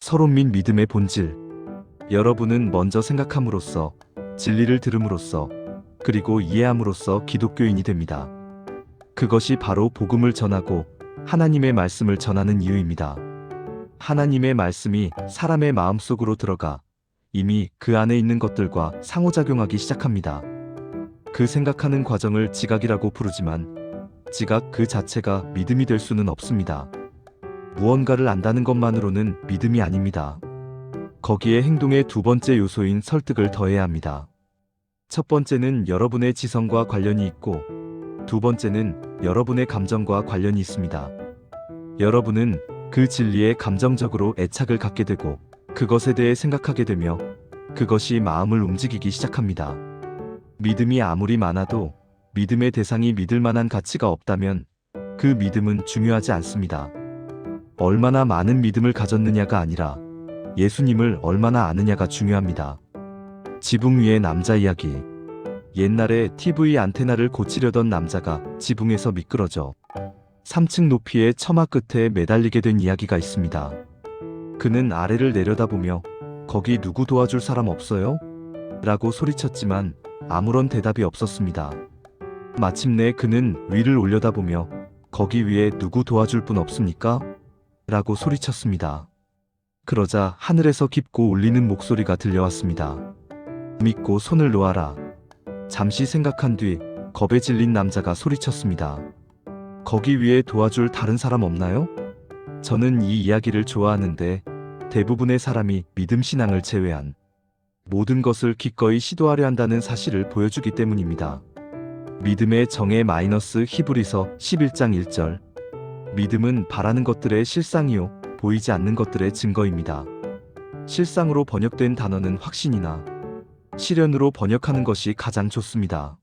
서로 민 믿음의 본질. 여러분은 먼저 생각함으로써, 진리를 들음으로써, 그리고 이해함으로써 기독교인이 됩니다. 그것이 바로 복음을 전하고 하나님의 말씀을 전하는 이유입니다. 하나님의 말씀이 사람의 마음속으로 들어가 이미 그 안에 있는 것들과 상호작용하기 시작합니다. 그 생각하는 과정을 지각이라고 부르지만 지각 그 자체가 믿음이 될 수는 없습니다. 무언가를 안다는 것만으로는 믿음이 아닙니다. 거기에 행동의 두 번째 요소인 설득을 더해야 합니다. 첫 번째는 여러분의 지성과 관련이 있고 두 번째는 여러분의 감정과 관련이 있습니다. 여러분은 그 진리에 감정적으로 애착을 갖게 되고 그것에 대해 생각하게 되며 그것이 마음을 움직이기 시작합니다. 믿음이 아무리 많아도 믿음의 대상이 믿을 만한 가치가 없다면 그 믿음은 중요하지 않습니다. 얼마나 많은 믿음을 가졌느냐가 아니라 예수님을 얼마나 아느냐가 중요합니다. 지붕 위의 남자 이야기. 옛날에 TV 안테나를 고치려던 남자가 지붕에서 미끄러져 3층 높이의 처마 끝에 매달리게 된 이야기가 있습니다. 그는 아래를 내려다보며 "거기 누구 도와줄 사람 없어요?" 라고 소리쳤지만 아무런 대답이 없었습니다. 마침내 그는 위를 올려다보며 "거기 위에 누구 도와줄 분 없습니까?" 라고 소리쳤습니다. 그러자 하늘에서 깊고 울리는 목소리가 들려왔습니다. "믿고 손을 놓아라." 잠시 생각한 뒤 겁에 질린 남자가 소리쳤습니다. "거기 위에 도와줄 다른 사람 없나요?" 저는 이 이야기를 좋아하는데 대부분의 사람이 믿음 신앙을 제외한 모든 것을 기꺼이 시도하려 한다는 사실을 보여주기 때문입니다. 믿음의 정의 히브리서 11장 1절. 믿음은 바라는 것들의 실상이요 보이지 않는 것들의 증거입니다. 실상으로 번역된 단어는 확신이나 실현으로 번역하는 것이 가장 좋습니다.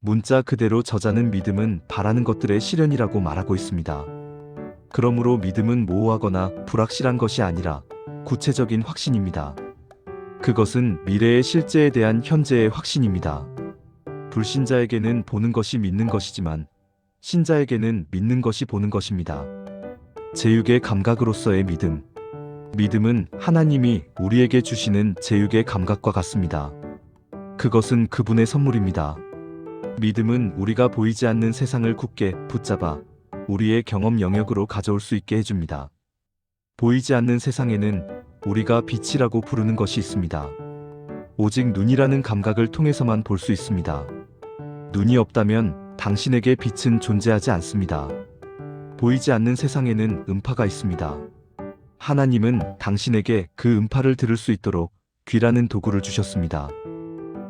문자 그대로 저자는 믿음은 바라는 것들의 실현이라고 말하고 있습니다. 그러므로 믿음은 모호하거나 불확실한 것이 아니라 구체적인 확신입니다. 그것은 미래의 실제에 대한 현재의 확신입니다. 불신자에게는 보는 것이 믿는 것이지만 신자에게는 믿는 것이 보는 것입니다. 제육의 감각으로서의 믿음. 믿음은 하나님이 우리에게 주시는 제육의 감각과 같습니다. 그것은 그분의 선물입니다. 믿음은 우리가 보이지 않는 세상을 굳게 붙잡아 우리의 경험 영역으로 가져올 수 있게 해줍니다. 보이지 않는 세상에는 우리가 빛이라고 부르는 것이 있습니다. 오직 눈이라는 감각을 통해서만 볼 수 있습니다. 눈이 없다면 당신에게 빛은 존재하지 않습니다. 보이지 않는 세상에는 음파가 있습니다. 하나님은 당신에게 그 음파를 들을 수 있도록 귀라는 도구를 주셨습니다.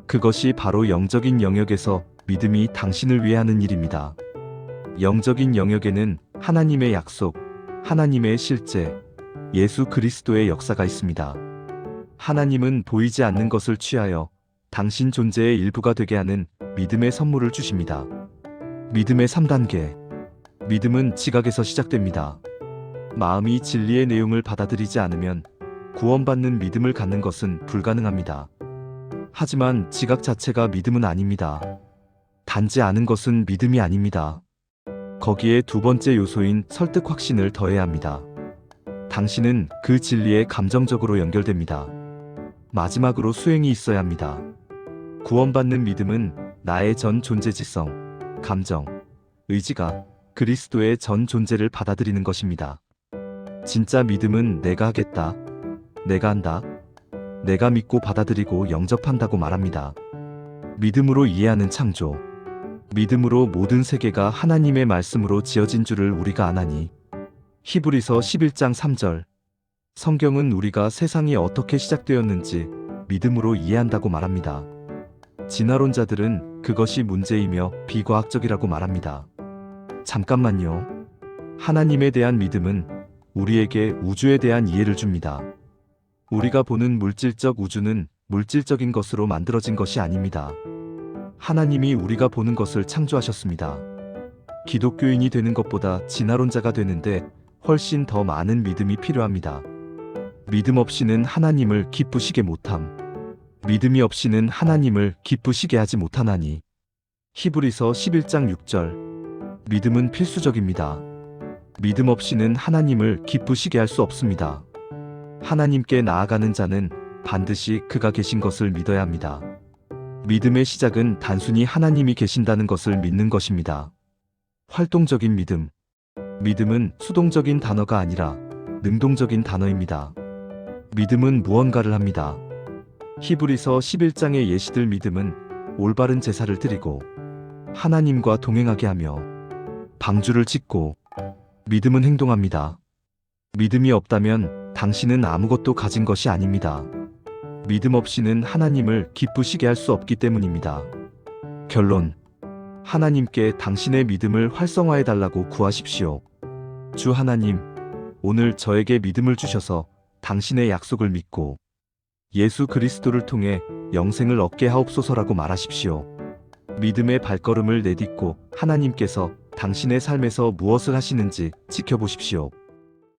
그것이 바로 영적인 영역에서 믿음이 당신을 위해 하는 일입니다. 영적인 영역에는 하나님의 약속, 하나님의 실제, 예수 그리스도의 역사가 있습니다. 하나님은 보이지 않는 것을 취하여 당신 존재의 일부가 되게 하는 믿음의 선물을 주십니다. 믿음의 3단계. 믿음은 지각에서 시작됩니다. 마음이 진리의 내용을 받아들이지 않으면 구원받는 믿음을 갖는 것은 불가능합니다. 하지만 지각 자체가 믿음은 아닙니다. 단지 아는 것은 믿음이 아닙니다. 거기에 두 번째 요소인 설득 확신을 더해야 합니다. 당신은 그 진리에 감정적으로 연결됩니다. 마지막으로 수행이 있어야 합니다. 구원받는 믿음은 나의 전 존재 지성, 감정, 의지가 그리스도의 전 존재를 받아들이는 것입니다. 진짜 믿음은 내가 하겠다, 내가 한다, 내가 믿고 받아들이고 영접한다고 말합니다. 믿음으로 이해하는 창조. 믿음으로 모든 세계가 하나님의 말씀으로 지어진 줄을 우리가 아나니. 히브리서 11장 3절. 성경은 우리가 세상이 어떻게 시작되었는지 믿음으로 이해한다고 말합니다. 진화론자들은 그것이 문제이며 비과학적이라고 말합니다. 잠깐만요. 하나님에 대한 믿음은 우리에게 우주에 대한 이해를 줍니다. 우리가 보는 물질적 우주는 물질적인 것으로 만들어진 것이 아닙니다. 하나님이 우리가 보는 것을 창조하셨습니다. 기독교인이 되는 것보다 진화론자가 되는데 훨씬 더 많은 믿음이 필요합니다. 믿음 없이는 하나님을 기쁘시게 못함. 믿음이 없이는 하나님을 기쁘시게 하지 못하나니. 히브리서 11장 6절. 믿음은 필수적입니다. 믿음 없이는 하나님을 기쁘시게 할 수 없습니다. 하나님께 나아가는 자는 반드시 그가 계신 것을 믿어야 합니다. 믿음의 시작은 단순히 하나님이 계신다는 것을 믿는 것입니다. 활동적인 믿음. 믿음은 수동적인 단어가 아니라 능동적인 단어입니다. 믿음은 무언가를 합니다. 히브리서 11장의 예시들 믿음은 올바른 제사를 드리고 하나님과 동행하게 하며 방주를 짓고 믿음은 행동합니다. 믿음이 없다면 당신은 아무것도 가진 것이 아닙니다. 믿음 없이는 하나님을 기쁘시게 할 수 없기 때문입니다. 결론. 하나님께 당신의 믿음을 활성화해 달라고 구하십시오. 주 하나님, 오늘 저에게 믿음을 주셔서 당신의 약속을 믿고 예수 그리스도를 통해 영생을 얻게 하옵소서라고 말하십시오. 믿음의 발걸음을 내딛고 하나님께서 당신의 삶에서 무엇을 하시는지 지켜보십시오.